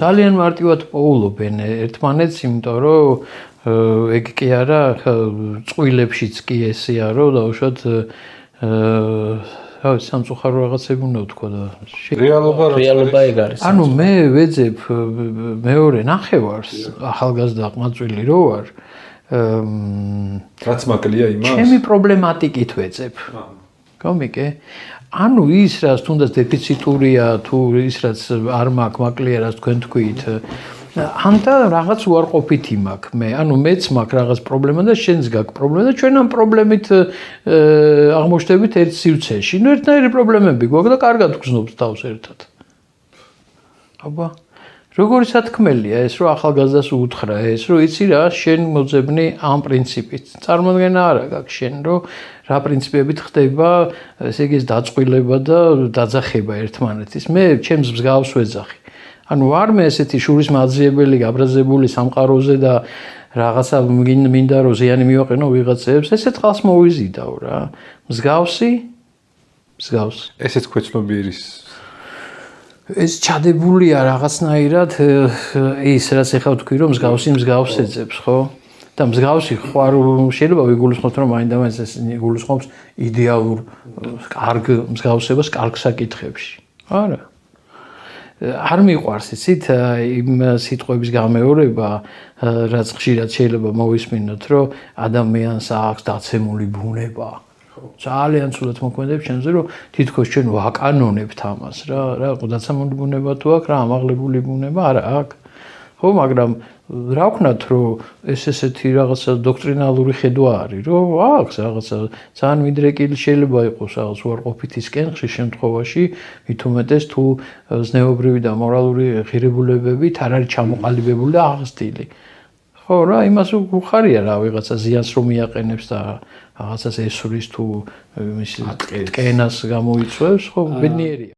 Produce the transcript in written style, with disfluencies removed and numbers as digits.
ძალიან მარტივად პოულობენ ერთმანეთს, იმიტომ რომ ეგ კი არა, წყვილებშიც კი ესეა, რომ დაუშვათ სამწუხარო რაღაცები უნდა ვთქვა და რეალობა ეგ არის. ანუ მე ვეძებ მეორე ნახევარს, ახალგაზრდა ყმაწვილი რო ვარ, რაც მაკლია იმას? ჩემი პრობლემატიკით ვეძებ. გამიგე? ანუ ის რაც თუნდაც დეფიციტურია, თუ ის რაც არ მაქვს, მაკლია რაც თქვენ თქვით, ანდა რაღაც უარყოფითი მაქვს მე. ანუ მეც მაქვს რაღაც პრობლემა და შენც გაქვს პრობლემა და ჩვენ ამ პრობლემით აღმოჩნდებით ერთ სივრცეში. ნუ ერთნაირი პრობლემები გვაქვს და კარგად გრძნობთ თავს ერთად. აბა როგორი სათქმელია ეს, რომ ახალგაზრდას უთხრა ეს, რომ იცი რა, შენ მოძებნი ამ პრინციპით. წარმოდგენა არა გაქვს შენ, რომ რა პრინციპებით ხდება, ესე იგი დაწყვილება და დაძახება ერთმანეთის. მე ჩემს მსგავს ვეძახი. ანუ არ მე ესეთი შურის მაძიებელი, გაბრაზებული სამყაროზე და რაღაცა მინდა რომ ზიანი მივაყენო ვიღაცებს, ესეთ ხალხს მოვიზიდავ რა. მსგავსი. ესეც ქვეცნობიერის ეს ჩადებულია რაღაცნაირად ის რაც ეხლა თქვი რომ მსგავს ეძებს, ხო? და მსგავსი ხარ შეიძლება ვიგულისხმოთ რომ მაინდა-მაინც ეს გულისხმობს იდეალურ კარგ მსგავსებას კარგ საკითხებში. არა. არ მიყვარს იცით იმ სიტყვების გამეორება, რაც ხშირად შეიძლება მოვისმინოთ, რომ ადამიანს აქვს დაცემული ბუნება. ძალიან ცუდად მოქმედებს ჩვენზე, რომ თითქოს ჩვენ ვაკანონებთ ამას რა, დაცემული ბუნება თუ აქვს, რა ამაღლებული ბუნება არა აქვს. ხო, მაგრამ რა ვქნათ, რომ ესეთი რაღაცა დოქტრინალური ხედვა არის, რომ აქვს რაღაცა ძალიან მიდრეკილი შეიძლება იყოს რაღაც უარყოფითისკენ ხშირ შემთხვევაში, მით უმეტეს თუ ზნეობრივი და მორალური ღირებულებებით არ არის ჩამოყალიბებული და აღზრდილი. ხო, რა, იმას უხარია რა, ვიღაცა ზიანს რომ მიაყენებს და რაღაცას ესვრის თუ მის ტკენას გამოიწვევს, ხო, ბედნიერია.